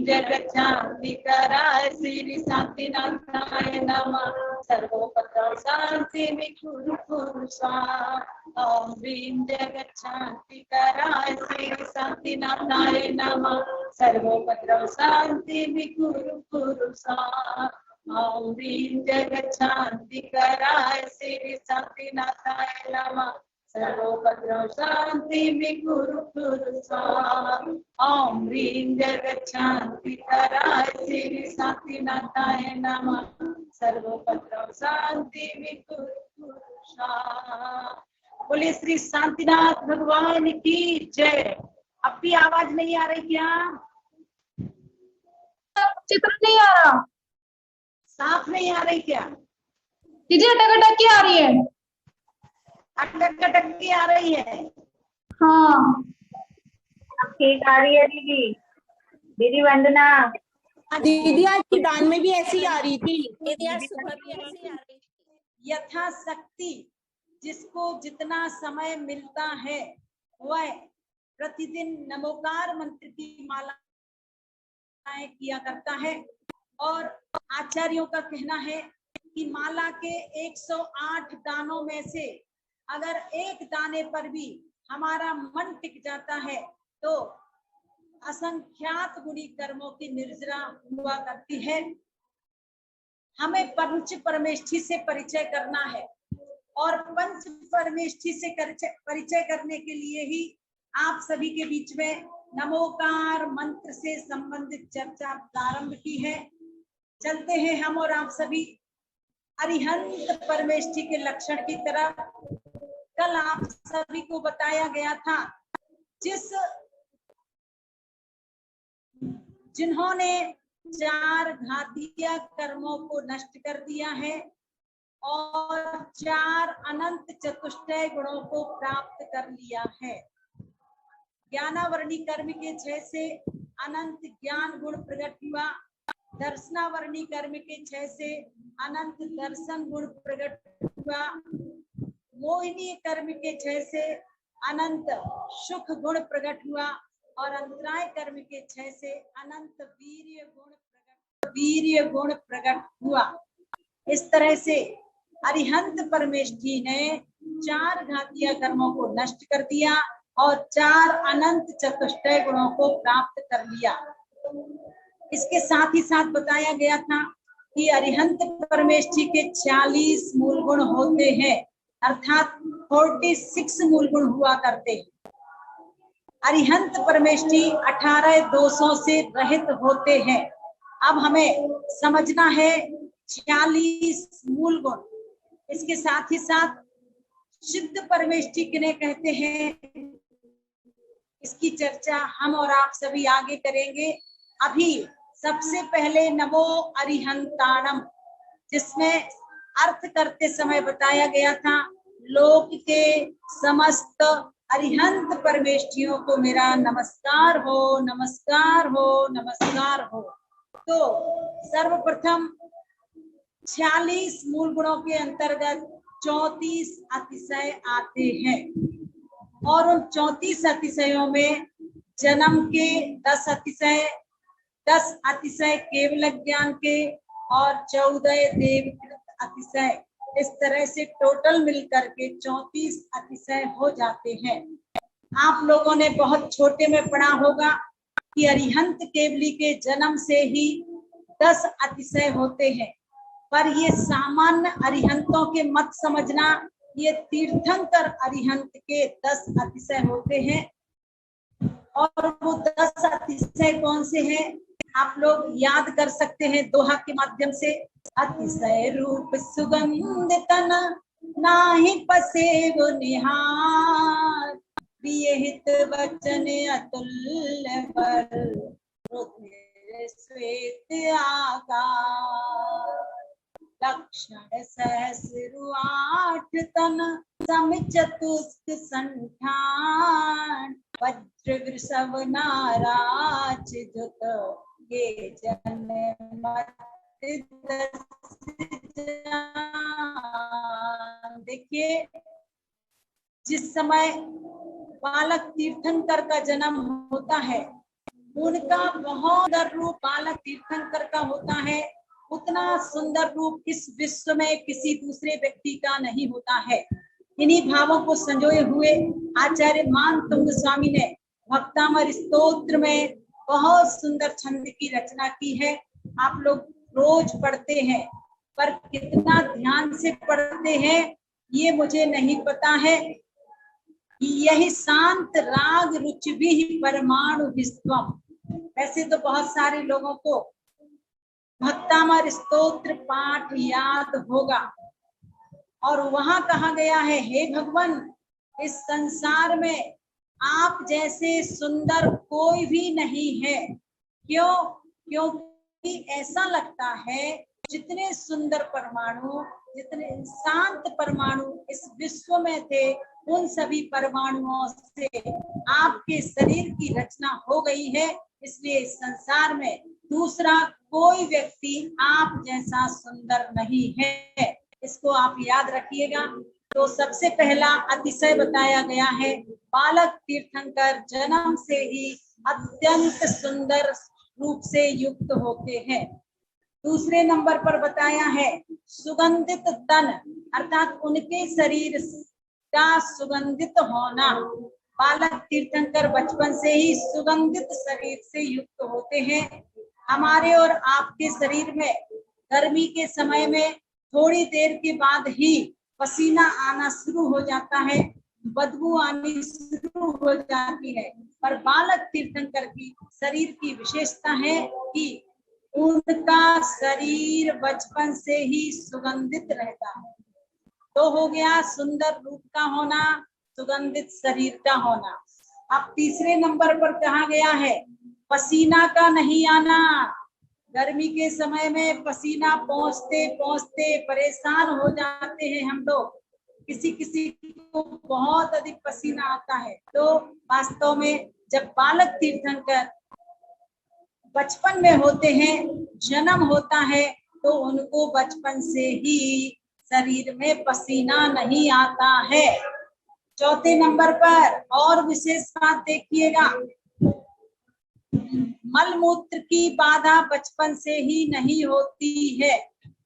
जगच्चान्तिकराय श्री शांतिनाथाय नमः। सर्वोपद्रव शांति विकुरु कुरु स्वाहा। ओम ह्रीं जगच्चान्तिकराय श्री शांतिनाथाय नमः। सर्वोपद्रव शांति विकुरु कुरु स्वाहा। ओम ह्रीं जगच्चान्तिकराय श्री शांतिनाथाय नमः। सर्वोपद्रव शांति विकुरु कुरु स्वाहा। ओम ह्रीं जगच्चान्तिकराय श्री शांतिनाथाय नमः। सर्वोपद्रव शांति विकुरु कुरु स्वाहा। बोले श्री शांतिनाथ भगवान की जय। अब भी आवाज नहीं आ रही क्या? चित्र नहीं आ रहा, साफ नहीं आ रही क्या? दीदी अटक अटक की आ रही है। अटक अटक की आ रही है। हाँ अब ठीक आ रही है दीदी। दीदी वंदना। दीदी आज की दान में भी ऐसी आ रही थी। दीदी आज सुबह भी ऐसे आ रही थी। यथाशक्ति जिसको जितना समय मिलता है वह प्रतिदिन नमोकार मंत्र की मालाएं किया करता है। और आचार्यों का कहना है कि माला के 108 दानों में से अगर एक दाने पर भी हमारा मन टिक जाता है तो असंख्यात गुणी कर्मों की निर्जरा हुआ करती है। हमें पंच परमेष्ठी से परिचय करना है और पंच परमेष्ठी से परिचय करने के लिए ही आप सभी के बीच में नमोकार मंत्र से संबंधित चर्चा प्रारंभ की है। चलते हैं हम और आप सभी अरिहंत परमेष्ठी के लक्षण की तरफ। कल आप सभी को बताया गया था जिन्होंने 4 घातीय कर्मों को नष्ट कर दिया है और 4 अनंत चतुष्टय गुणों को प्राप्त कर लिया है। ज्ञानावरणी कर्म के 6 से अनंत ज्ञान गुण प्रकट हुआ। दर्शनावरणी कर्म के 6 से अनंत दर्शन गुण प्रकट हुआ। मोहिनी कर्म के 6 से अनंत सुख गुण प्रकट हुआ और अंतराय कर्म के 6 से अनंत वीर्य गुण प्रकट हुआ। इस तरह से अरिहंत परमेष्ठी ने 4 घातीय कर्मों को नष्ट कर दिया और 4 अनंत चतुष्टय गुणों को प्राप्त कर लिया। इसके साथ ही साथ बताया गया था कि अरिहंत परमेष्ठी के 46 मूल गुण होते हैं, अर्थात 46 मूल गुण हुआ करते हैं। अरिहंत परमेष्ठी 18 दोषों से रहित होते हैं। अब हमें समझना है 46 मूल गुण। इसके साथ ही साथ सिद्ध परमेष्ठी किन्हें कहते हैं, इसकी चर्चा हम और आप सभी आगे करेंगे। अभी सबसे पहले नमो अरिहंताणम, जिसमें अर्थ करते समय बताया गया था लोक के समस्त अरिहंत परमेष्ठियों को मेरा नमस्कार हो, नमस्कार हो, नमस्कार हो। तो सर्वप्रथम 46 मूल गुणों के अंतर्गत 34 अतिशय आते हैं और उन 34 अतिशयों में जन्म के 10 अतिशय, 10 अतिशय केवल ज्ञान के और 14 देवकृत अतिशय, इस तरह से टोटल मिलकर के 34 अतिशय हो जाते हैं। आप लोगों ने बहुत छोटे में पढ़ा होगा कि अरिहंत केवली के जन्म से ही 10 अतिशय होते हैं, पर ये सामान्य अरिहंतों के मत समझना, ये तीर्थंकर अरिहंत के 10 अतिशय होते हैं। और वो 10 अतिशय कौन से हैं आप लोग याद कर सकते हैं दोहा के माध्यम से। अतिशय रूप सुगंध तन नाही पसेव निहार, प्रिय हित वचन अतुल्य बल श्वेत आकार, लक्षण सहस्रु 8 तन सम चतुष्क संठान, वज्र वृषभ नाराज जुत ये जन मत। देखिए, जिस समय बालक तीर्थंकर का जन्म होता है उनका बहुत सुंदर रूप बालक तीर्थंकर का होता है। उतना सुंदर रूप इस विश्व में किसी दूसरे व्यक्ति का नहीं होता है। इन्हीं भावों को संजोए हुए आचार्य मानतुंग स्वामी ने भक्तामर स्तोत्र में बहुत सुंदर छंद की रचना की है। आप लोग रोज पढ़ते हैं, पर कितना ध्यान से पढ़ते हैं ये मुझे नहीं पता है। यही शांत राग रुचि भी परमाणु विश्वम। वैसे तो बहुत सारे लोगों को भक्तामर स्तोत्र पाठ याद होगा, और वहां कहा गया है, हे भगवान, इस संसार में आप जैसे सुंदर कोई भी नहीं है। क्यों? क्योंकि ऐसा लगता है जितने सुंदर परमाणु, जितने शांत परमाणु इस विश्व में थे, उन सभी परमाणुओं से आपके शरीर की रचना हो गई है। इसलिए इस संसार में दूसरा कोई व्यक्ति आप जैसा सुंदर नहीं है। इसको आप याद रखिएगा। तो सबसे पहला अतिशय बताया गया है, बालक तीर्थंकर जन्म से ही अत्यंत सुंदर रूप से युक्त होते हैं। दूसरे नंबर पर बताया है सुगंधित तन, अर्थात उनके शरीर का सुगंधित होना। बालक तीर्थंकर बचपन से ही सुगंधित शरीर से युक्त होते हैं। हमारे और आपके शरीर में गर्मी के समय में थोड़ी देर के बाद ही पसीना आना शुरू हो जाता है, बदबू आनी शुरू हो जाती है। पर बालक तीर्थंकर की शरीर की विशेषता है कि उनका शरीर बचपन से ही सुगंधित रहता है। तो हो गया सुंदर रूप का होना, सुगंधित शरीर का होना। अब तीसरे नंबर पर कहा गया है पसीना का नहीं आना। गर्मी के समय में पसीना पहुंचते पहुंचते परेशान हो जाते हैं हम लोग। किसी किसी को बहुत अधिक पसीना आता है। तो वास्तव में जब बालक तीर्थंकर बचपन में होते हैं, जन्म होता है, तो उनको बचपन से ही शरीर में पसीना नहीं आता है। चौथे नंबर पर और विशेष बात देखिएगा, मल मूत्र की बाधा बचपन से ही नहीं होती है।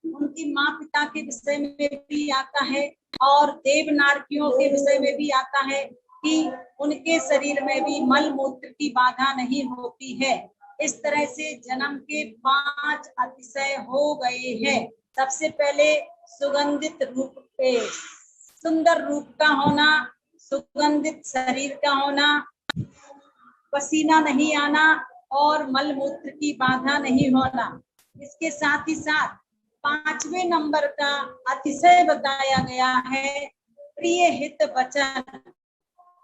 उनकी माँ पिता के विषय में भी आता है और देवनारकियों के विषय में भी आता है कि उनके शरीर में भी मल मूत्र की बाधा नहीं होती है। इस तरह से जन्म के 5 अतिशय हो गए हैं। सबसे पहले सुगंधित रूप पे सुंदर रूप का होना, सुगंधित शरीर का होना, पसीना नहीं आना और मल मूत्र की बाधा नहीं होना। इसके साथ ही साथ 5वें नंबर का अतिशय बताया गया है प्रिय हित वचन,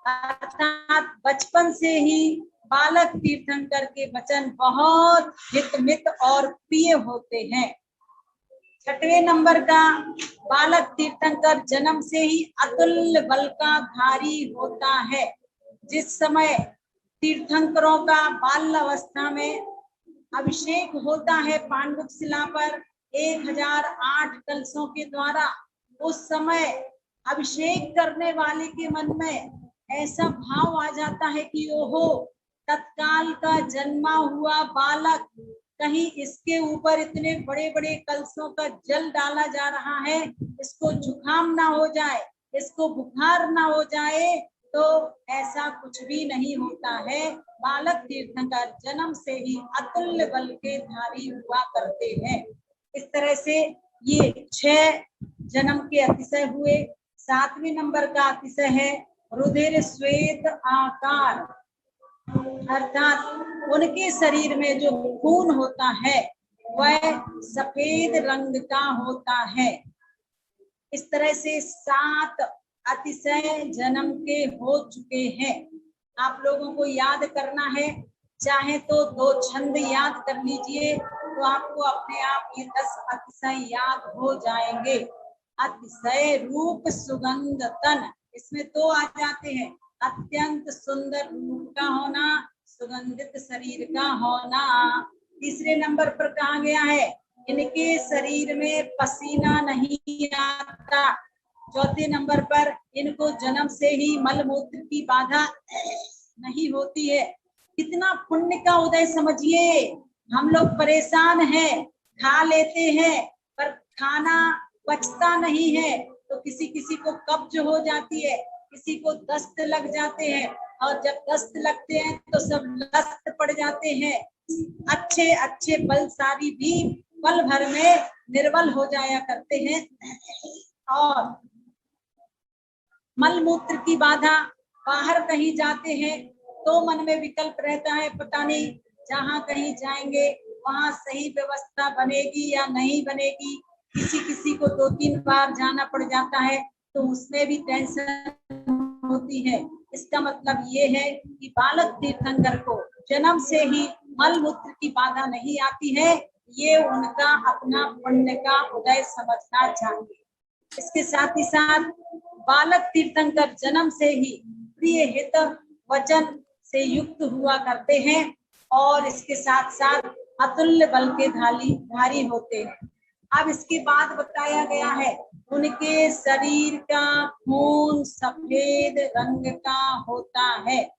अर्थात बचपन से ही बालक तीर्थंकर के वचन बहुत हितमित और प्रिय होते हैं। 6वें नंबर का बालक तीर्थंकर जन्म से ही अतुल्य बल का धारी होता है। जिस समय तीर्थंकरों का बाल अवस्था में अभिषेक होता है पांडुप शिला पर 1008 कलशों के द्वारा, उस समय अभिषेक करने वाले के मन में ऐसा भाव आ जाता है कि ओहो, तत्काल का जन्मा हुआ बालक, कहीं इसके ऊपर इतने बड़े बड़े कलशों का जल डाला जा रहा है, इसको जुकाम ना हो जाए, इसको बुखार ना हो जाए। तो ऐसा कुछ भी नहीं होता है। बालक तीर्थंकर जन्म से ही अतुल्य बल के धारी हुआ करते हैं। इस तरह से ये 6 जन्म के अतिशय हुए। 7वें नंबर का अतिशय है रुधिर श्वेत आकार, अर्थात उनके शरीर में जो खून होता है वह सफेद रंग का होता है। इस तरह से 7 अतिशय जन्म के हो चुके हैं। आप लोगों को याद करना है, चाहे तो 2 छंद याद कर लीजिए तो आपको अपने आप ये 10 अतिशय याद हो जाएंगे। अतिशय रूप सुगंध तन, इसमें 2 आ जाते हैं, अत्यंत सुंदर रूप का होना, सुगंधित शरीर का होना। तीसरे नंबर पर कहा गया है इनके शरीर में पसीना नहीं आता। चौथे नंबर पर इनको जन्म से ही मल मूत्र की बाधा नहीं होती है। कितना पुण्य का उदय समझिए। हम लोग परेशान हैं, खा लेते हैं पर खाना पचता नहीं है, तो किसी किसी को कब्ज हो जाती है, किसी को दस्त लग जाते हैं, और जब दस्त लगते हैं तो सब लस्त पड़ जाते हैं। अच्छे अच्छे बलशाली भी पल भर में निर्बल हो जाया करते हैं। और मल मूत्र की बाधा, बाहर कहीं जाते हैं तो मन में विकल्प रहता है, पता नहीं जहाँ कहीं जाएंगे वहाँ सही व्यवस्था बनेगी या नहीं बनेगी। किसी किसी को 2-3 बार जाना पड़ जाता है तो उसमें भी टेंशन होती है। इसका मतलब ये है कि बालक तीर्थंकर को जन्म से ही मल मूत्र की बाधा नहीं आती है, ये उनका अपना पुण्य का उदय समझना चाहिए। इसके साथ ही साथ बालक तीर्थंकर जन्म से ही प्रिय हित वचन से युक्त हुआ करते हैं और इसके साथ साथ अतुल्य बल के धारी होते हैं। अब इसके बाद बताया गया है उनके शरीर का खून सफेद रंग का होता है।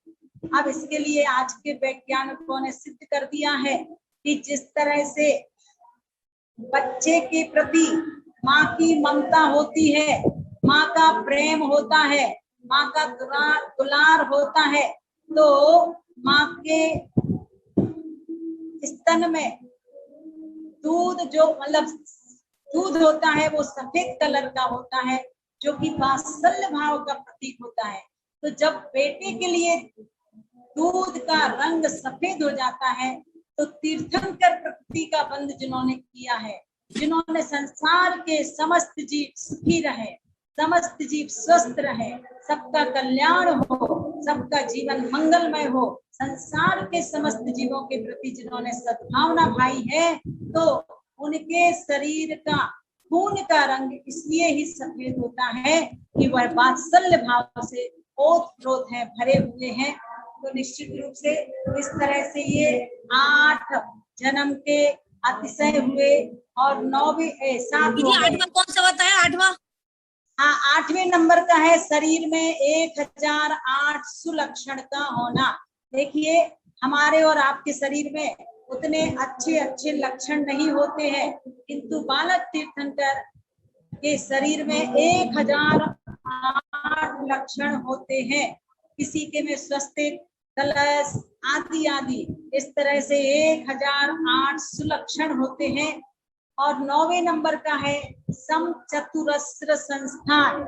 अब इसके लिए आज के वैज्ञानिकों ने सिद्ध कर दिया है कि जिस तरह से बच्चे के प्रति माँ की ममता होती है, माँ का प्रेम होता है, माँ का दुलार होता है, तो माँ के स्तन में दूध जो मतलब दूध होता है वो सफेद कलर का होता है, जो कि वात्सल्य भाव का प्रतीक होता है। तो जब बेटे के लिए दूध का रंग सफेद हो जाता है तो तीर्थंकर प्रकृति का बंध जिन्होंने किया है, जिन्होंने संसार के समस्त जीव सुखी रहे, समस्त जीव स्वस्थ रहे, सबका कल्याण हो, सबका जीवन मंगलमय हो, संसार के समस्त जीवों के प्रति जिन्होंने सद्भावना भाई है, तो उनके शरीर का खून का रंग इसलिए ही सफेद होता है कि वह वात्सल्य भाव से ओतप्रोत है, भरे हुए हैं। तो निश्चित रूप से इस तरह से ये 8 जन्म के अतिशय हुए और 9वें 7 कौन सा बताया? 8वां? हाँ, 8वें नंबर का है शरीर में 1008 सुलक्षण का होना। देखिए हमारे और आपके शरीर में उतने अच्छे अच्छे लक्षण नहीं होते हैं, किंतु बालक तीर्थंकर के शरीर में 1008 लक्षण होते हैं। किसी के में स्वस्तिक, कलश आदि आदि इस तरह से 1008 सुलक्षण होते हैं। और 9वें नंबर का है समचतुरस्र संस्थान,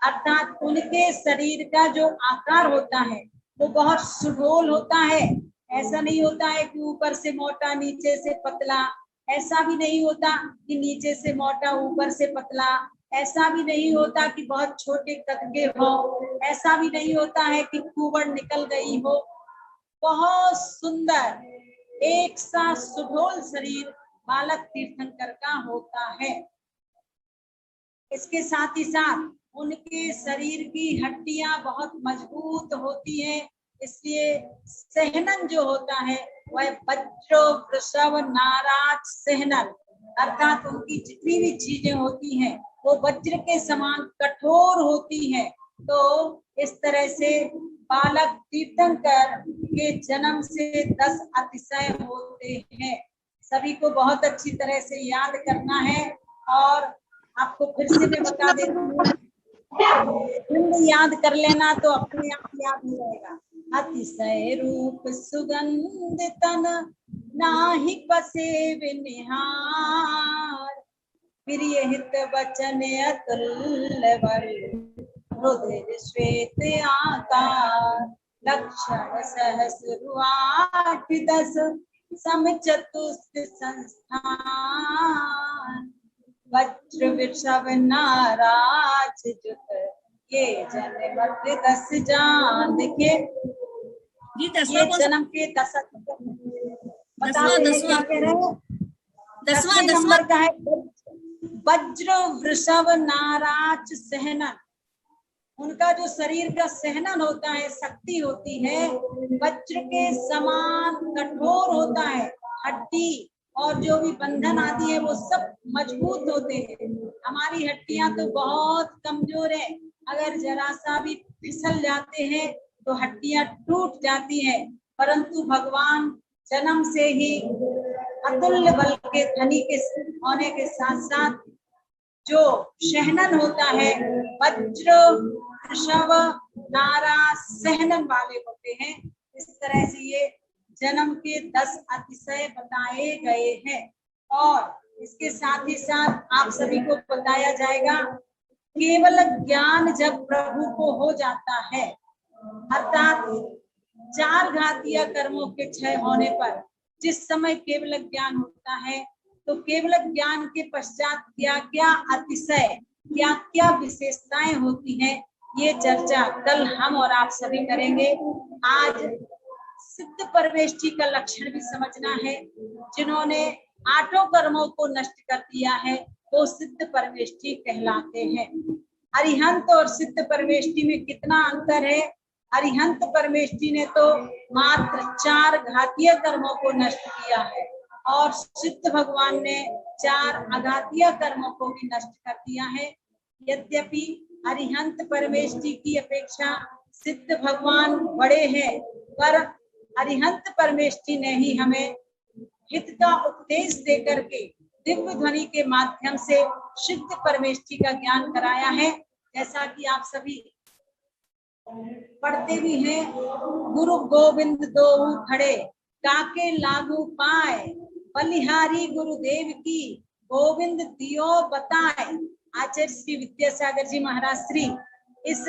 अर्थात उनके शरीर का जो आकार होता है वो बहुत सुडौल होता है। ऐसा नहीं होता है कि ऊपर से मोटा नीचे से पतला, ऐसा भी नहीं होता कि नीचे से मोटा ऊपर से पतला, ऐसा भी नहीं होता कि बहुत छोटे कद के हो, ऐसा भी नहीं होता है कि कुबड़ निकल गई हो। बहुत सुंदर एक सा सुडौल शरीर बालक तीर्थंकर का होता है। इसके साथ ही साथ उनके शरीर की हड्डियां बहुत मजबूत होती हैं, इसलिए सहनन जो होता है वह वज्र वृषभ नाराज सहनन, अर्थात उनकी जितनी भी चीजें होती हैं वो वज्र के समान कठोर होती हैं। तो इस तरह से बालक तीर्थंकर के जन्म से 10 अतिशय होते हैं। सभी को बहुत अच्छी तरह से याद करना है और आपको फिर से मैं बता देती हूँ, याद कर लेना तो अपने आप याद हो जाएगा। अतिशय रूप सुगंध तन नाहि बसे विनिहार, प्रिय हित वचन अतुल्य बल रुधिर श्वेत आकार, लक्षण सहस्र 8-10 समचतुस्र संस्थान, वज्र वृषभ नाराज जुत ये जन्म 10 जान। देखिए ये जन्म के 10 10वां नंबर का है वज्र वृषभ नाराज सहनन। उनका जो शरीर का सहनन होता है, शक्ति होती है, वज्र के समान कठोर होता है। हड्डी और जो भी बंधन आदि है वो सब मजबूत होते हैं। हमारी हड्डियां तो बहुत कमजोर है, अगर जरा सा भी फिसल जाते हैं तो हड्डियां टूट जाती हैं, परंतु भगवान जन्म से ही अतुल्य बल के धनी के होने के साथ साथ जो शहनन होता है, वज्र वृषभ नारा सहनन वाले होते हैं। इस तरह से ये जन्म के 10 अतिशय बताए गए हैं। और इसके साथ ही साथ आप सभी को बताया जाएगा, केवल ज्ञान जब प्रभु को हो जाता है, अर्थात 4 घातीय कर्मों के क्षय होने पर जिस समय केवल ज्ञान होता है, तो केवल ज्ञान के पश्चात क्या क्या अतिशय, क्या क्या विशेषताएं होती हैं, ये चर्चा कल हम और आप सभी करेंगे। आज सिद्ध परमेष्ठी का लक्षण भी समझना है। जिन्होंने 8 कर्मों को नष्ट कर दिया है वो सिद्ध परमेष्ठी कहलाते हैं। अरिहंत और सिद्ध परमेष्ठी में कितना अंतर है? अरिहंत परमेष्ठी ने तो मात्र 4 घातीय कर्मों को नष्ट किया है और सिद्ध भगवान ने 4 अघातीय कर्मों को भी नष्ट कर दिया है। यद्यपि अरिहंत परमेष्ठी की अपेक्षा सिद्ध भगवान बड़े हैं, पर अरिहंत परमेष्ठी ने ही हमें हित का उपदेश देकर के दिव्य ध्वनि के माध्यम से सिद्ध परमेष्ठी का ज्ञान कराया है। जैसा कि आप सभी पढ़ते भी हैं, गुरु गोविंद दोऊ खड़े काके लागू पाए, बलिहारी गुरुदेव की गोविंद दियो बताए। आचार्य श्री विद्यासागर जी महाराज श्री इस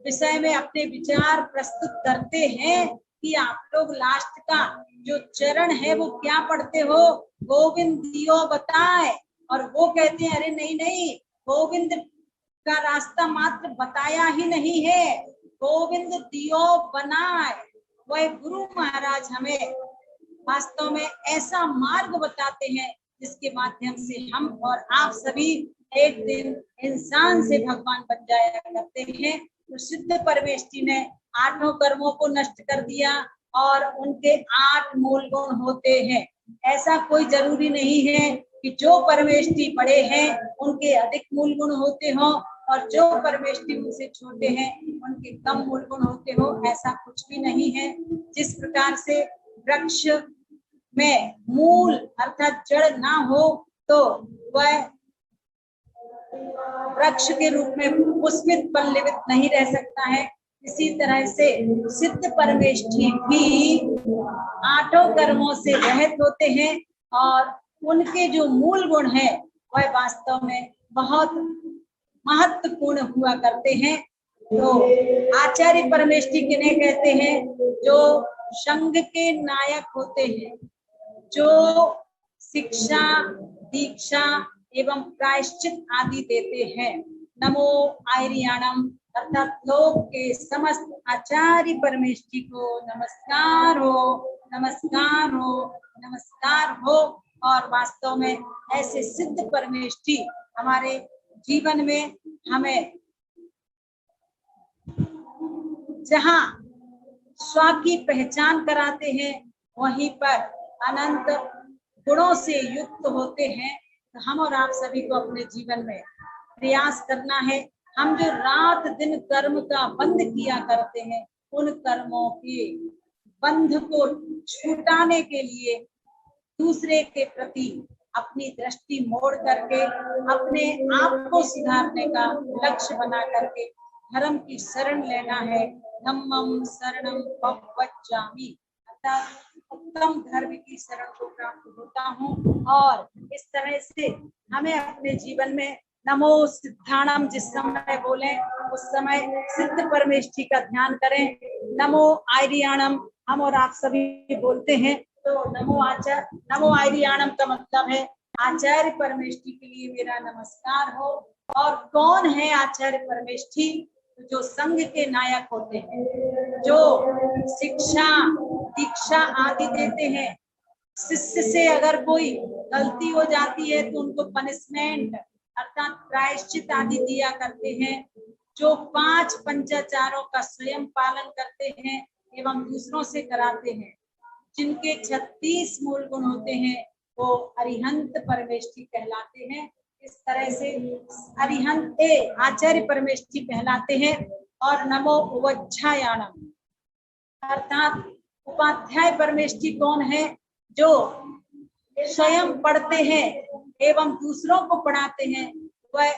विषय में अपने विचार प्रस्तुत करते हैं कि आप लोग लास्ट का जो चरण है वो क्या पढ़ते हो, गोविंद दियो बताए। और वो कहते हैं अरे नहीं नहीं, गोविंद का रास्ता मात्र बताया ही नहीं है, गोविंद दियो बनाए। वह गुरु महाराज हमें वास्तव में ऐसा मार्ग बताते हैं जिसके माध्यम से हम और आप सभी एक दिन इंसान से भगवान बन जाया करते हैं। तो सिद्ध परमेष्ठी ने 8 कर्मों को नष्ट कर दिया और उनके 8 मूल गुण होते हैं। ऐसा कोई जरूरी नहीं है कि जो परमेष्ठी बड़े हैं उनके अधिक मूल गुण होते हो और जो परमेष्ठी उनसे छोटे हैं उनके कम मूल गुण होते हो, ऐसा कुछ भी नहीं है। जिस प्रकार से वृक्ष में मूल अर्थात जड़ ना हो तो वह वृक्ष के रूप में पुष्पित पल्लवित नहीं रह सकता है, इसी तरह से सिद्ध परमेष्ठी भी 8 कर्मों से रहित होते हैं और उनके जो मूल गुण है वह वास्तव में बहुत महत्वपूर्ण हुआ करते हैं। तो आचार्य परमेष्ठी किन्हें कहते हैं? जो संघ के नायक होते हैं, जो शिक्षा दीक्षा एवं प्रायश्चित आदि देते हैं। नमो आर्याणम अर्थात लोक के समस्त आचार्य परमेष्ठी को नमस्कार हो, नमस्कार हो, नमस्कार हो। और वास्तव में ऐसे सिद्ध परमेष्ठी हमारे जीवन में हमें जहाँ स्व की पहचान कराते हैं वहीं पर अनंत गुणों से युक्त होते हैं। तो हम और आप सभी को अपने जीवन में प्रयास करना है। हम जो रात दिन कर्म का बंध किया करते हैं उन कर्मों के बंध को छूटाने के लिए दूसरे के प्रति अपनी दृष्टि मोड़ करके अपने आप को सुधारने का लक्ष्य बना करके धर्म की शरण लेना है। धम्मं शरणं वज्जामि अर्थात उत्तम धर्म की शरण को प्राप्त होता हूँ। और इस तरह से हमें अपने जीवन में नमो सिद्धाणम जिस समय बोले उस समय सिद्ध परमेष्ठी का ध्यान करें। नमो आर्याणम हम और आप सभी बोलते हैं तो नमो आर्याणम का मतलब है आचार्य परमेष्ठी के लिए मेरा नमस्कार हो। और कौन है आचार्य परमेष्ठी? जो संघ के नायक होते हैं, जो शिक्षा दीक्षा आदि देते हैं। शिष्य से अगर कोई गलती हो जाती है तो उनको पनिशमेंट अर्थात प्रायश्चित आदि दिया करते हैं। जो 5 पंचाचारों का स्वयं पालन करते हैं एवं दूसरों से कराते हैं, जिनके 36 मूल गुण होते हैं वो अरिहंत परमेष्ठी कहलाते हैं। इस तरह से अरिहंत आचार्य परमेष्ठी कहलाते हैं। और नमो वज्जायाणम अर्थात उपाध्याय परमेष्ठी कौन है? जो स्वयं पढ़ते हैं एवं दूसरों को पढ़ाते हैं, वह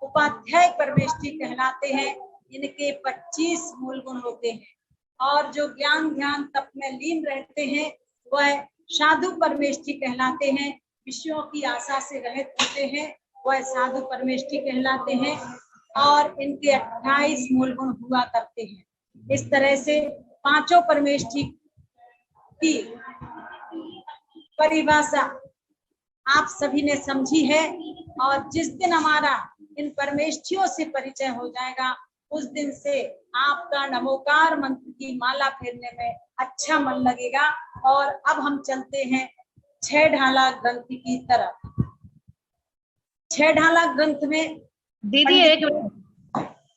उपाध्याय परमेष्ठी कहलाते हैं। इनके 25 मूल गुण होते हैं। और जो ज्ञान ध्यान तप में लीन रहते हैं वह साधु परमेष्ठी कहलाते हैं। विषयों की आशा से रहित होते हैं वह साधु परमेष्ठी कहलाते हैं। और इनके 28 मूल गुण हुआ करते हैं। इस तरह से पांचों परमेष्ठी की परिभाषा आप सभी ने समझी है। और जिस दिन हमारा इन परमेष्ठियों से परिचय हो जाएगा उस दिन से आपका नमोकार मंत्र की माला फेरने में अच्छा मन लगेगा। और अब हम चलते हैं 6 ढाला ग्रंथ की तरफ। 6 ढाला ग्रंथ में दीदी एक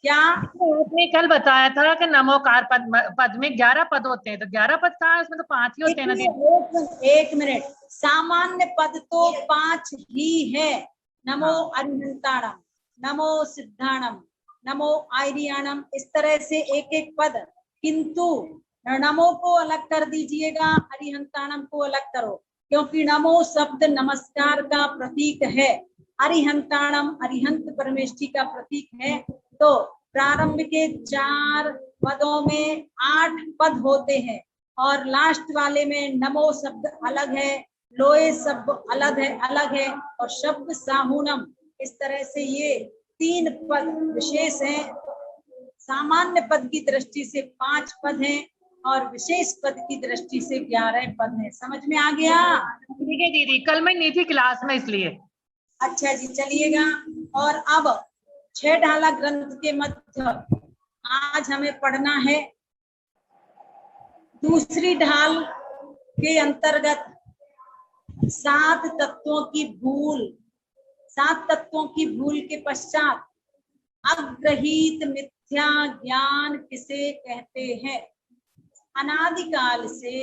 क्या आपने कल बताया था कि नमोकार पद में 11 पद होते हैं, तो 11 पद कहाँ है? उसमें तो 5 ही होते हैं ना दीदी। एक मिनट, सामान्य पद तो 5 ही है। नमो अरिहंताणम, नमो सिद्धाणम, नमो आयरियाणम, इस तरह से एक एक पद। किंतु नमो को अलग कर दीजिएगा, अरिहंताणम को अलग करो, क्योंकि नमो शब्द नमस्कार का प्रतीक है। अरिहंताणम अरिहंत परमेष्ठी का प्रतीक है। तो प्रारंभ के 4 पदों में 8 पद होते हैं और लास्ट वाले में नमो शब्द अलग है, लोए शब्द अलग है और शब्द साहुणम, इस तरह से ये 3 पद विशेष हैं। सामान्य पद की दृष्टि से 5 पद हैं और विशेष पद की दृष्टि से 11 पद हैं। समझ में आ गया? ठीक है दीदी, कल मैं नहीं थी क्लास में इसलिए। अच्छा जी, चलिएगा। और अब 6 ढाला ग्रंथ के मध्य आज हमें पढ़ना है दूसरी ढाल के अंतर्गत 7 तत्वों की भूल। 7 तत्वों की भूल के पश्चात अग्रहीत मिथ्या ज्ञान किसे कहते हैं? अनादिकाल से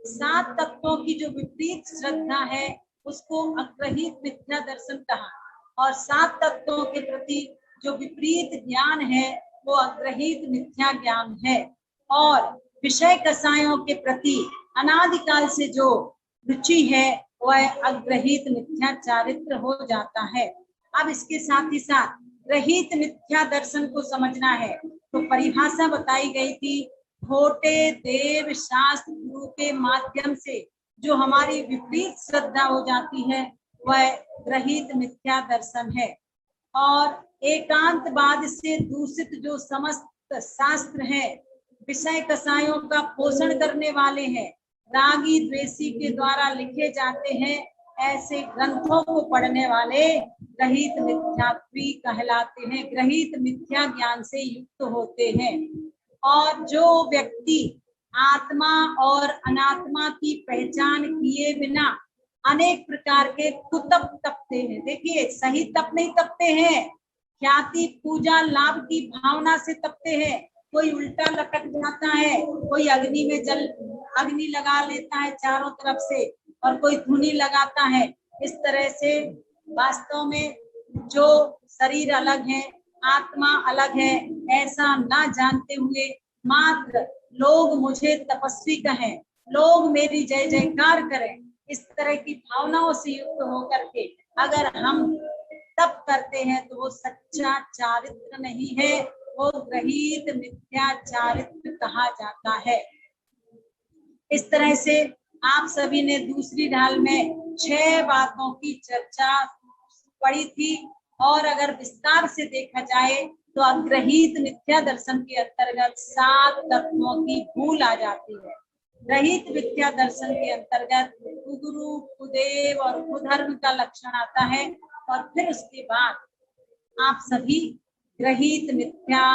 7 तत्वों की जो विपरीत श्रद्धा है उसको अग्रहीत मिथ्या दर्शन कहा, और 7 तत्वों के प्रति जो विपरीत ज्ञान है वो अग्रहीत मिथ्या ज्ञान है। और विषय कसायों के प्रति अनादिकाल से जो रुचि है वह अग्रहीत मिथ्या चारित्र हो जाता है। अब इसके साथ ही साथ रहित मिथ्या दर्शन को समझना है तो परिभाषा बताई गई थी, खोटे देव शास्त्र गुरु के माध्यम से जो हमारी विपरीत श्रद्धा हो जाती है वह रहित मिथ्या दर्शन है। और एकांतवाद से दूषित जो समस्त शास्त्र है विषय कसायों का पोषण करने वाले हैं, रागी द्वेषी के द्वारा लिखे जाते हैं, ऐसे ग्रंथों को पढ़ने वाले ग्रहित मिथ्यात्वी कहलाते हैं, ग्रहित मिथ्या ज्ञान से युक्त होते हैं। और जो व्यक्ति आत्मा और अनात्मा की पहचान किए बिना अनेक प्रकार के कुतप तपते हैं, देखिए सही तप नहीं तपते हैं, ख्याति पूजा लाभ की भावना से तपते हैं। कोई उल्टा लटक जाता है, कोई अग्नि में अग्नि लगा लेता है चारों तरफ से, और कोई धुनी लगाता है। इस तरह से वास्तव में जो शरीर अलग है आत्मा अलग है ऐसा ना जानते हुए मात्र लोग मुझे तपस्वी कहें, लोग मेरी जय जयकार करें, इस तरह की भावनाओं से युक्त होकर के अगर हम तप करते हैं तो वो सच्चा चारित्र नहीं है, वो ग्रहित मिथ्या चारित्र कहा जाता है। इस तरह से आप सभी ने दूसरी ढाल में 6 बातों की चर्चा पढ़ी थी। और अगर विस्तार से देखा जाए तो अग्रहीत मिथ्या दर्शन के अंतर्गत 7 तत्वों की भूल आ जाती है। रहित मिथ्या दर्शन के अंतर्गत कुगुरु, कुदेव और कुधर्म का लक्षण आता है। और फिर उसके बाद आप सभी ग्रहित मिथ्या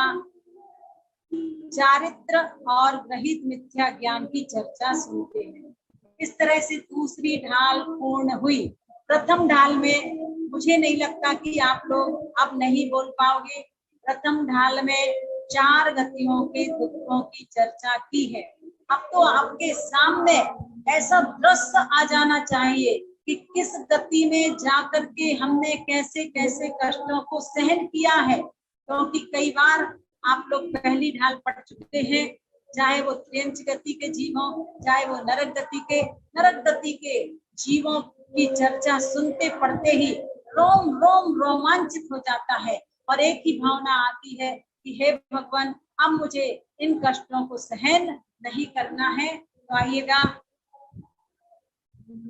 चारित्र और ग्रहित मिथ्या ज्ञान की चर्चा सुनते हैं। इस तरह से दूसरी ढाल पूर्ण हुई। प्रथम ढाल में मुझे नहीं लगता कि आप लोग अब नहीं बोल पाओगे। प्रथम ढाल में 4 गतियों के दुखों की चर्चा की है। अब तो आपके सामने ऐसा दृश्य आ जाना चाहिए कि किस गति में जाकर के हमने कैसे कैसे कष्टों को सहन किया है, क्योंकि कई बार आप लोग पहली ढाल पढ़ चुके हैं, चाहे वो त्रियंच गति के जीव हों, चाहे वो नरक गति के जीवों की चर्चा सुनते पढ़ते ही रोम रोम रोमांचित हो जाता है और एक ही भावना आती है कि हे भगवान, अब मुझे इन कष्टों को सहन नहीं करना है। तो आइएगा,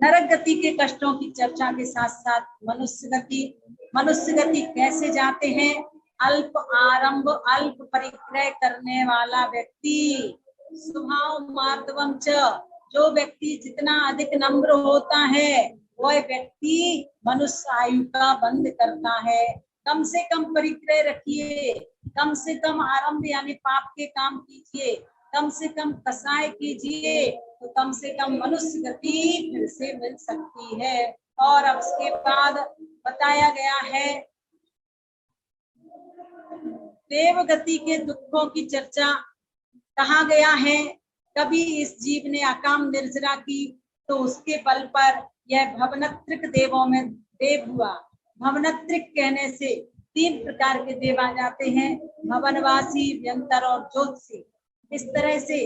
नरक गति के कष्टों की चर्चा के साथ साथ मनुष्य गति कैसे जाते हैं। अल्प आरंभ अल्प परिक्रय करने वाला व्यक्ति, स्वभाव मार्दवम च, जो व्यक्ति जितना अधिक नम्र होता है वह व्यक्ति मनुष्य आयु का बंद करता है। कम से कम परिक्रय रखिए, कम से कम आरंभ यानी पाप के काम कीजिए, कम से कम कसाय कीजिए, तो कम से कम मनुष्य गति फिर से मिल सकती है। और अब इसके बाद बताया गया है देव गति के दुखों की चर्चा। कहा गया है कभी इस जीव ने अकाम निर्जरा की तो उसके बल पर यह भवनत्रिक देवों में देव हुआ। भवनत्रिक कहने से 3 प्रकार के देव आ जाते हैं, भवनवासी, व्यंतर और ज्योतिषी। इस तरह से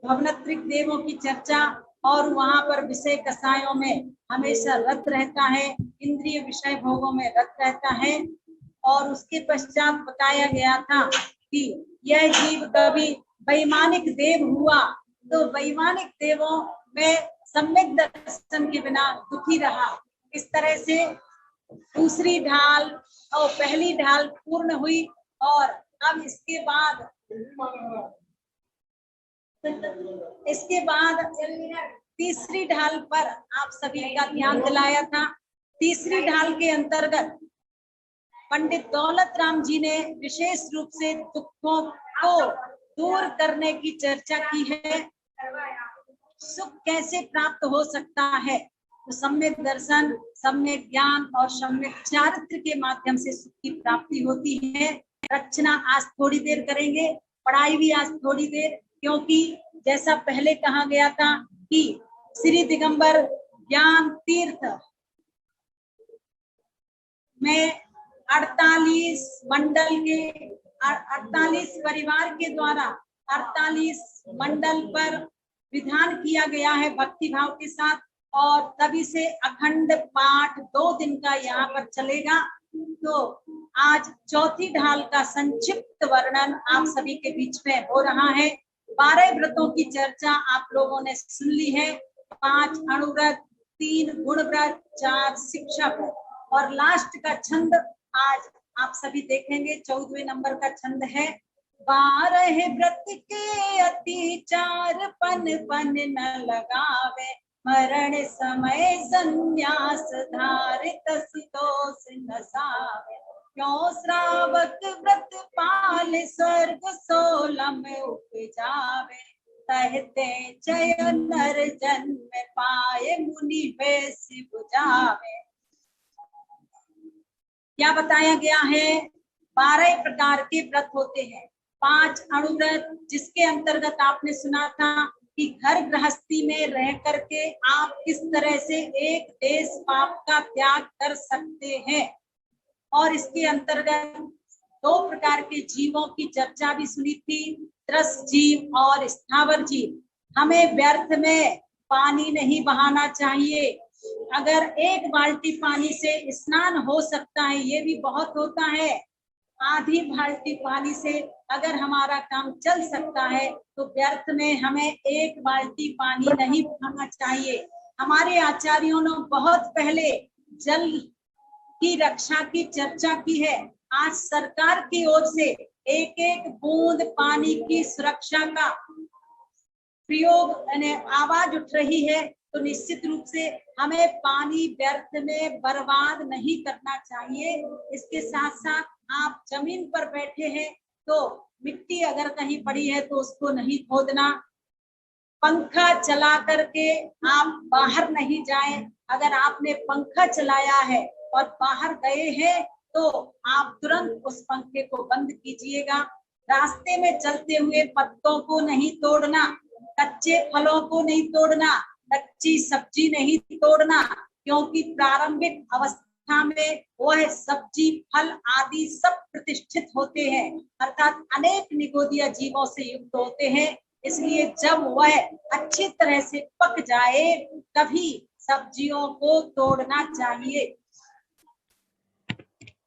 भवनत्रिक देवों की चर्चा, और वहां पर विषय कसायों में हमेशा रत रहता है, इंद्रिय विषय भोगों में रत रहता है। और उसके पश्चात बताया गया था कि यह जीव कभी वैमानिक देव हुआ तो वैमानिक देवों में सम्यक दर्शन के बिना दुखी रहा। इस तरह से दूसरी ढाल और पहली ढाल पूर्ण हुई। और अब इसके बाद तीसरी ढाल पर आप सभी का ध्यान दिलाया था। तीसरी ढाल के अंतर्गत पंडित दौलत राम जी ने विशेष रूप से दुखों को दूर करने की चर्चा की है। सुख कैसे प्राप्त हो सकता है, तो सम्यक दर्शन, सम्यक ज्ञान और सम्यक चारित्र के माध्यम से सुख की प्राप्ति होती है। रचना आज थोड़ी देर करेंगे, पढ़ाई भी आज थोड़ी देर, क्योंकि जैसा पहले कहा गया था कि श्री दिगंबर ज्ञान तीर्थ में 48 मंडल के 48 परिवार के द्वारा 48 मंडल पर विधान किया गया है भक्ति भाव के साथ। और तभी से अखंड पाठ 2 दिन का यहाँ पर चलेगा। तो आज चौथी ढाल का संक्षिप्त वर्णन आप सभी के बीच में हो रहा है। 12 व्रतों की चर्चा आप लोगों ने सुन ली है। 5 अणुव्रत, 3 गुण व्रत, 4 शिक्षा व्रत और लास्ट का छंद आज आप सभी देखेंगे। 14वें नंबर का छंद है 12 व्रत के अतिचार पन पन न लगावे, मरण समय संन्यास धारित संतोष न सावे। क्यों श्रावक व्रत पाल स्वर्ग सोलम उपजावे, कहते जय नर जन्म पाए मुनि वेश बुझावे। क्या बताया गया है? 12 प्रकार के व्रत होते हैं। 5 अणुव्रत, जिसके अंतर्गत आपने सुना था कि घर गृहस्थी में रह करके आप किस तरह से एक देश पाप का त्याग कर सकते हैं। और इसके अंतर्गत 2 प्रकार के जीवों की चर्चा भी सुनी थी, त्रस जीव और स्थावर जीव। हमें व्यर्थ में पानी नहीं बहाना चाहिए। अगर 1 बाल्टी पानी से स्नान हो सकता है, ये भी बहुत होता है। आधी बाल्टी पानी से अगर हमारा काम चल सकता है तो व्यर्थ में हमें 1 बाल्टी पानी नहीं बहाना चाहिए। हमारे आचार्यों ने बहुत पहले जल की रक्षा की चर्चा की है। आज सरकार की ओर से एक बूंद पानी की सुरक्षा का प्रयोग आवाज उठ रही है। तो निश्चित रूप से हमें पानी व्यर्थ में बर्बाद नहीं करना चाहिए। इसके साथ साथ आप जमीन पर बैठे हैं तो मिट्टी अगर कहीं पड़ी है तो उसको नहीं खोदना। पंखा चला करके आप बाहर नहीं जाएं। अगर आपने पंखा चलाया है और बाहर गए हैं तो आप तुरंत उस पंखे को बंद कीजिएगा। रास्ते में चलते हुए पत्तों को नहीं तोड़ना, कच्चे फलों को नहीं तोड़ना, कच्ची सब्जी नहीं तोड़ना, क्योंकि प्रारंभिक अवस्था प्रतिष्ठा में वह सब्जी फल आदि सब प्रतिष्ठित होते हैं, अर्थात अनेक निगोदिया जीवों से युक्त होते हैं। इसलिए जब वह अच्छी तरह से पक जाए तभी सब्जियों को तोड़ना चाहिए।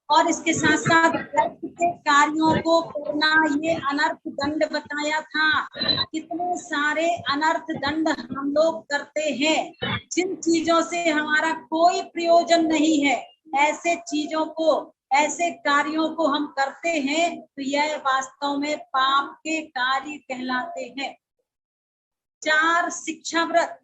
और इसके साथ साथ व्यर्थ के कार्यों को करना, ये अनर्थ दंड बताया था। कितने सारे अनर्थ दंड हम लोग करते हैं, जिन चीजों से हमारा कोई प्रयोजन नहीं है, ऐसे चीजों को, ऐसे कार्यों को हम करते हैं तो यह वास्तव में पाप के कार्य कहलाते हैं। 4 शिक्षा व्रत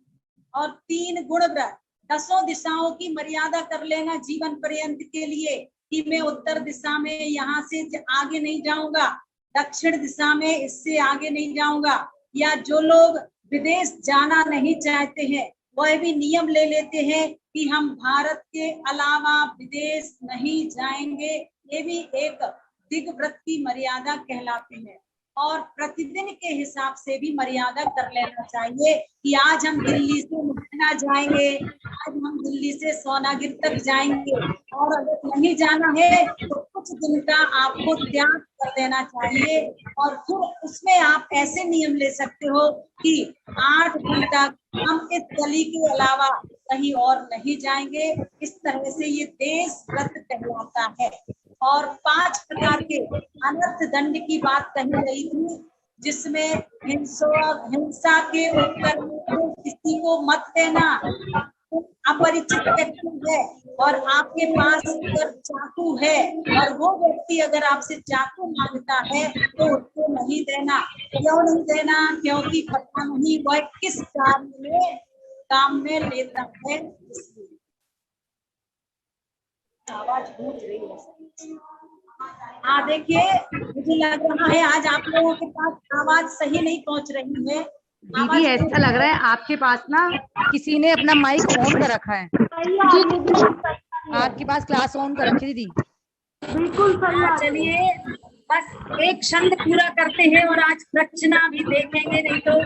और 3 गुण व्रत, 10 दिशाओं की मर्यादा कर लेना जीवन पर्यंत के लिए कि मैं उत्तर दिशा में यहाँ से आगे नहीं जाऊंगा, दक्षिण दिशा में इससे आगे नहीं जाऊंगा, या जो लोग विदेश जाना नहीं चाहते हैं वह भी नियम ले लेते हैं कि हम भारत के अलावा विदेश नहीं जाएंगे, ये भी एक दिग्व्रत की मर्यादा कहलाते हैं। और प्रतिदिन के हिसाब से भी मर्यादा कर लेना चाहिए कि आज हम दिल्ली से मुरैना जाएंगे, आज हम दिल्ली से सोनागिर तक जाएंगे, और अगर नहीं जाना है तो कुछ दिन का आपको त्याग कर देना चाहिए। और फिर उसमें आप ऐसे नियम ले सकते हो कि 8 घंटा हम इस गली के अलावा कहीं और नहीं जाएंगे। इस तरह से ये देश व्रत कहलाता है। और 5 प्रकार के अनर्थ दंड की बात कही गई थी, जिसमें हिंसा के उत्तर में किसी को मत देना, अपरिचित व्यक्ति है और आपके पास अगर चाकू है और वो व्यक्ति अगर आपसे चाकू मांगता है तो उसको नहीं देना। क्यों नहीं देना? क्योंकि पता नहीं वह किस कार्य में काम में लेता है। आवाज गूंज रही है। हाँ देखिए, मुझे लग रहा है आज आप लोगों के पास आवाज सही नहीं पहुंच रही है। दीदी ऐसा लग रहा है आपके पास ना किसी ने अपना माइक ऑन कर रखा है। आपके पास क्लास ऑन कर रखी दीदी। बिल्कुल। चलिए बस एक छंद पूरा करते हैं और आज प्रचना भी देखेंगे, नहीं तो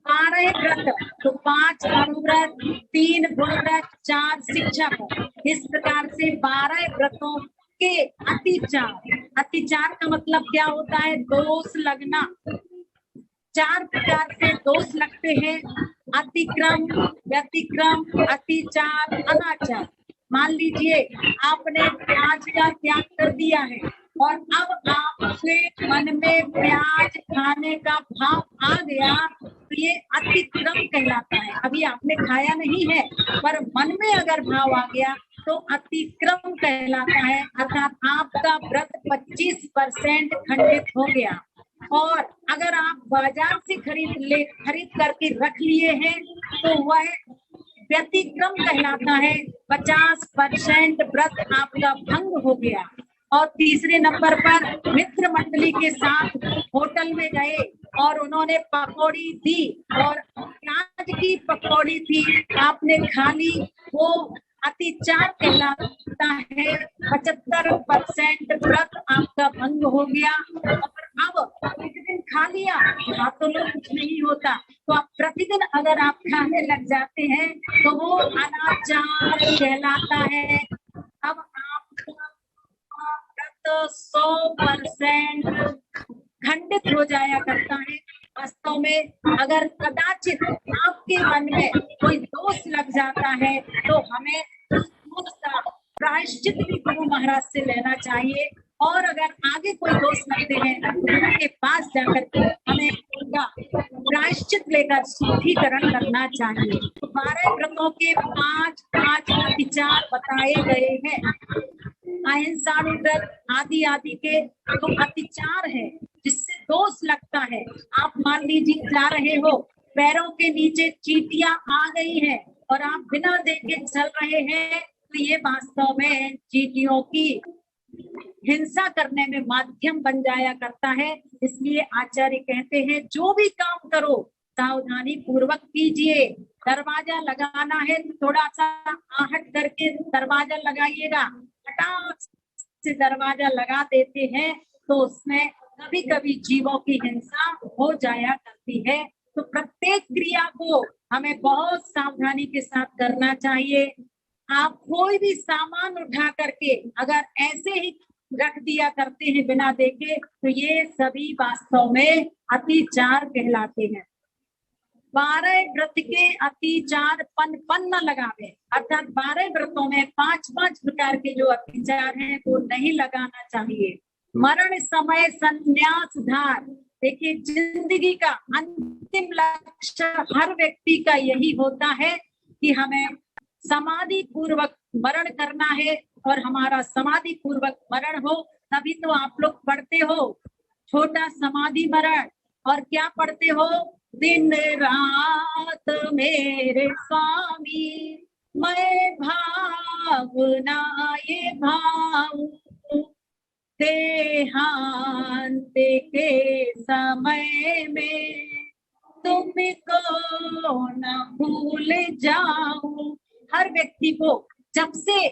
12 व्रत, तो 5 अनुव्रत, 3 गुण व्रत, 4 शिक्षा व्रत, इस प्रकार से 12 व्रतों के अतिचार। अतिचार का मतलब क्या होता है? दोष लगना। 4 प्रकार से दोष लगते हैं: अतिक्रम, व्यतिक्रम, अतिचार, अनाचार। मान लीजिए आपने प्याज का त्याग कर दिया है और अब आपके मन में प्याज खाने का भाव आ गया तो ये अतिक्रम कहलाता है। अभी आपने खाया नहीं है पर मन में अगर भाव आ गया तो अतिक्रम कहलाता है, अर्थात आपका व्रत 25% खंडित हो गया। और अगर आप बाजार से खरीद करके रख लिए हैं तो वह व्यतिक्रम कहलाता है, 50% व्रत आपका भंग हो गया। और तीसरे नंबर पर मित्र मंडली के साथ होटल में गए और उन्होंने पकौड़ी दी और प्याज की पकौड़ी थी, आपने खा ली, वो अतिचार कहलाता है, 75% व्रत आपका भंग हो गया। और अब प्रतिदिन खा लिया, तो लोग कुछ नहीं होता, तो आप प्रतिदिन अगर आप खाने लग जाते हैं तो वो अनाचार कहलाता है। अब आपका व्रत 100% खंडित हो जाया करता है। वास्तव में अगर कदाचित आपके मन में कोई दोष लग जाता है तो हमें उस दोष का प्रायश्चित भी गुरु महाराज से लेना चाहिए। और अगर आगे कोई दोष लगते हैं तो उनके पास जाकर के हमें उनका प्रायश्चित लेकर शुद्धिकरण करना चाहिए। 12 व्रतों के 5 विचार बताए गए हैं। अहिंसानुव्रत आदि आदि के तो अतिचार है जिससे दोष लगता है। आप मान लीजिए जा रहे हो, पैरों के नीचे चींटियां आ गई हैं और आप बिना देखे चल रहे हैं तो ये वास्तव में चींटियों की हिंसा करने में माध्यम बन जाया करता है। इसलिए आचार्य कहते हैं जो भी काम करो सावधानी पूर्वक कीजिए। दरवाजा लगाना है तो थोड़ा सा आहट करके दरवाजा लगाइएगा। फटाक से दरवाजा लगा देते हैं तो उसमें कभी कभी जीवों की हिंसा हो जाया करती है। तो प्रत्येक क्रिया को हमें बहुत सावधानी के साथ करना चाहिए। आप कोई भी सामान उठा करके अगर ऐसे ही रख दिया करते हैं बिना देखे, तो ये सभी वास्तव में अतिचार कहलाते हैं। 12 व्रत के अतिचार पन न लगावे, अर्थात 12 व्रतों में 5-5 प्रकार के जो अतिचार हैं वो नहीं लगाना चाहिए। मरण समय संन्यास धार, देखिए जिंदगी का अंतिम लक्ष्य हर व्यक्ति का यही होता है कि हमें समाधि पूर्वक मरण करना है, और हमारा समाधि पूर्वक मरण हो तभी तो आप लोग पढ़ते हो छोटा समाधि मरण, और क्या पढ़ते हो, दिन रात मेरे स्वामी मैं भावना ये भाव, देहांत के समय में तुमको न भूल जाऊं। हर व्यक्ति को जब से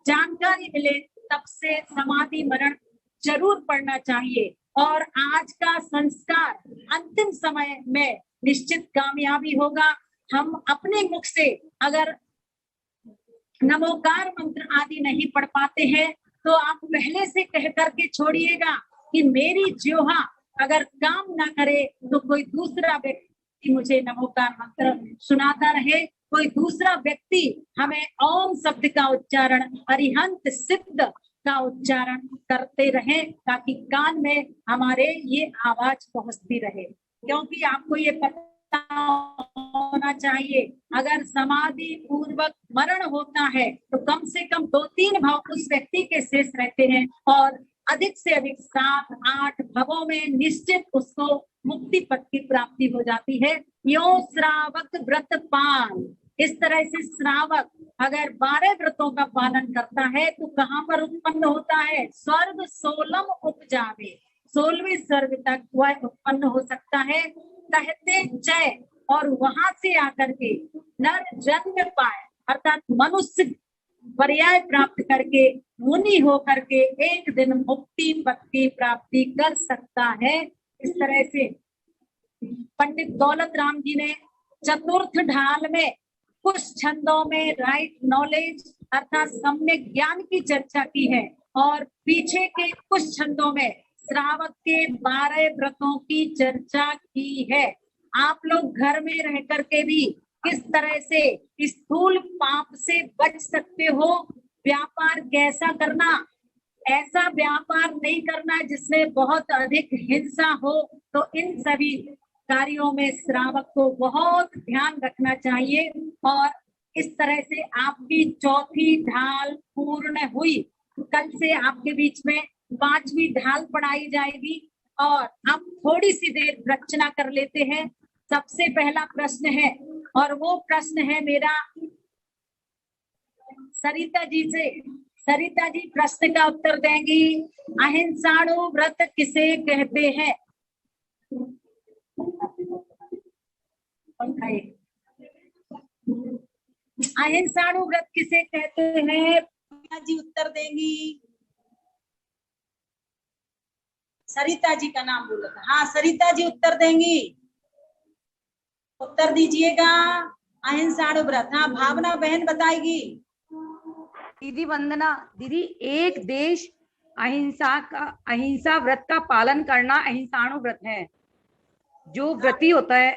जानकारी मिले तब से समाधि मरण जरूर पढ़ना चाहिए, और आज का संस्कार अंतिम समय में निश्चित कामयाबी होगा। हम अपने मुख से अगर नमोकार मंत्र आदि नहीं पढ़ पाते हैं तो आप पहले से कह करके छोड़िएगा कि मेरी जिह्वा अगर काम ना करे तो कोई दूसरा व्यक्ति मुझे नमोकार मंत्र सुनाता रहे, कोई दूसरा व्यक्ति हमें ओम शब्द का उच्चारण, अरिहंत सिद्ध का उच्चारण करते रहे, ताकि कान में हमारे ये आवाज पहुंचती रहे। क्योंकि आपको ये पता होना चाहिए, अगर समाधि पूर्वक मरण होता है तो कम से कम 2-3 भाव उस व्यक्ति के शेष रहते हैं, और अधिक से अधिक 7-8 भवों में निश्चित उसको मुक्ति पद की प्राप्ति हो जाती है। यो श्रावक व्रत पाल, इस तरह से श्रावक अगर 12 व्रतों का पालन करता है तो कहाँ पर उत्पन्न होता है, स्वर्ग 16 उपजावे, 16वें स्वर्ग तक वह उत्पन्न हो सकता है। कहते जय, और वहां से आकर के नर जन्म पाए, अर्थात मनुष्य पर्याय प्राप्त करके मुनि हो करके एक दिन मुक्ति पद की प्राप्ति कर सकता है। इस तरह से पंडित दौलत राम जी ने चतुर्थ ढाल में कुछ छंदों में राइट नॉलेज अर्थात सम्यक ज्ञान की चर्चा की है, और पीछे के कुछ छंदों में श्रावक के 12 व्रतों की चर्चा की है। आप लोग घर में रह करके भी किस तरह से स्थूल पाप से बच सकते हो, व्यापार कैसा करना, ऐसा व्यापार नहीं करना जिसमें बहुत अधिक हिंसा हो, तो इन सभी कार्यों में श्रावक को बहुत ध्यान रखना चाहिए। और इस तरह से आपकी चौथी ढाल पूर्ण हुई, कल से आपके बीच में 5वीं ढाल पढ़ाई जाएगी। और अब थोड़ी सी देर रचना कर लेते हैं। सबसे पहला प्रश्न है, और वो प्रश्न है मेरा सरिता जी से। सरिता जी प्रश्न का उत्तर देंगी, अहिंसाणु व्रत किसे कहते हैं? अहिंसाणु व्रत किसे कहते हैं? जी उत्तर देंगी। सरिता जी का नाम बोला था। हाँ सरिता जी उत्तर देंगी, उत्तर दीजिएगा। अहिंसाणु व्रत, हाँ भावना बहन बताएगी। दीदी वंदना, दीदी एक देश अहिंसा व्रत का पालन करना अहिंसाणु व्रत है। जो व्रती होता है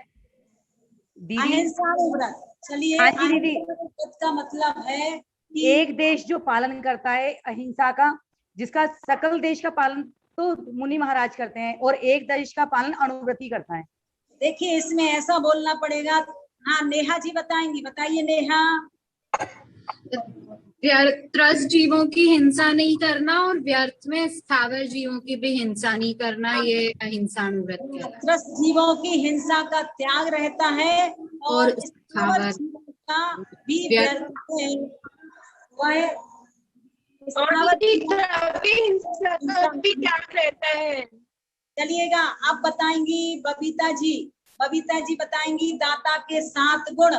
दीदी, अहिंसाणु व्रत, चलिए हाँ जी दीदी, व्रत का मतलब है कि एक देश जो पालन करता है अहिंसा का, जिसका सकल देश का पालन तो मुनि महाराज करते हैं, और एक देश का पालन अणुव्रती करता है। देखिए इसमें ऐसा बोलना पड़ेगा। हाँ नेहा जी बताएंगी, बताइए नेहा। त्रस्त जीवों की हिंसा नहीं करना और व्यर्थ में स्थावर जीवों की भी हिंसा नहीं करना, ये अहिंसाणु व्रत है। त्रस्त जीवों की हिंसा का त्याग रहता है, और स्थावर जीवों का भी व्यर्थ है। वह चलिएगा अब बताएंगी बबीता जी। बबीता जी बताएंगी दाता के 7 गुण।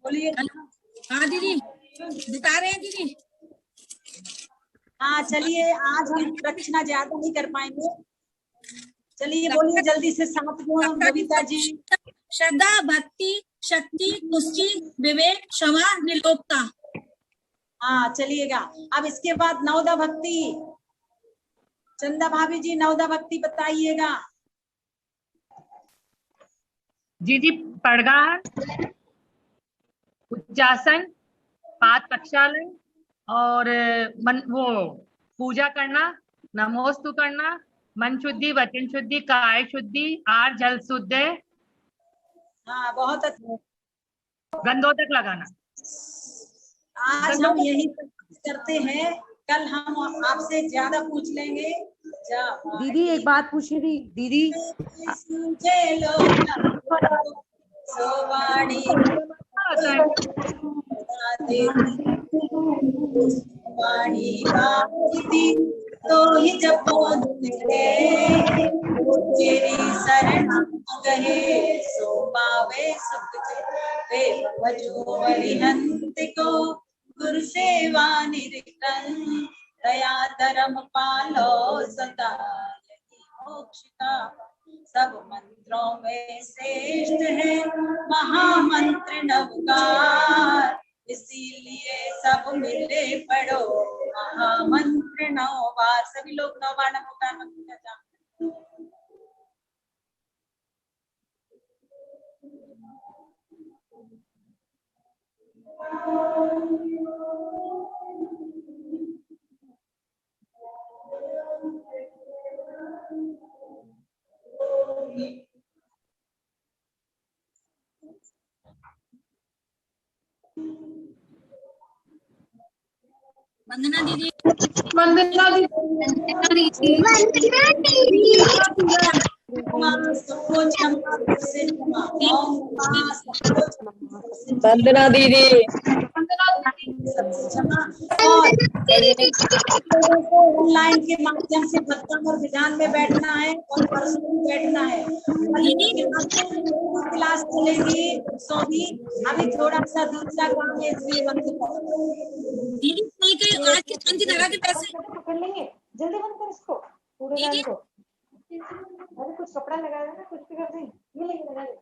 बोलिए। हाँ दीदी बता रहे हैं दीदी। हाँ चलिए, आज हम रचना ज्यादा नहीं कर पाएंगे। चलिए बोलिए जल्दी से 7 गुण बबीता जी। श्रद्धा, भक्ति, शक्ति, पुष्टि, विवेक, क्षमा, निर्लोकता। हाँ चलिएगा। अब इसके बाद नवदा भक्ति, चंदा भाभी जी नवदा भक्ति बताइएगा। जी पड़गार, उच्चासन, पाद प्रक्षालन और वो पूजा करना, नमोस्तु करना, मन शुद्धि, वचन शुद्धि, काय शुद्धि, आर जल शुद्धि। हाँ बहुत अच्छा। गंधोदक लगाना। आज हम यही करते हैं, कल हम आपसे ज्यादा पूछ लेंगे। दीदी एक बात पूछी थी दीदी। तो ही जपो तेरी शरण गहे सो पावे सुख वे भजो अरिहंत को गुरु सेवा निरतन दया धर्म पालो सदा मोक्ष का सब मंत्रों में श्रेष्ठ है महामंत्र नवकार इसीलिए सब मिले पढ़ो महामंत्र 9 बार। सभी लोग 9 बार नमोकार मंत्र का जाप वंदना दीदी। वंदना दीदी। वंदना दीदी। ऑनलाइन के माध्यम से सत्संग और विधान में बैठना है और पर्सनली बैठना है। क्लास चलेगी तो भी अभी थोड़ा सा दूसरा काम है इसलिए बंद करो। दीदी कल के आज के शांति धारा के पैसे पकड़ लेंगे, जल्दी बंद कर इसको पूरे गाल को। अरे कुछ कपड़ा लगा देना, कुछ भी कर देंगे, ये लेके लगा दे।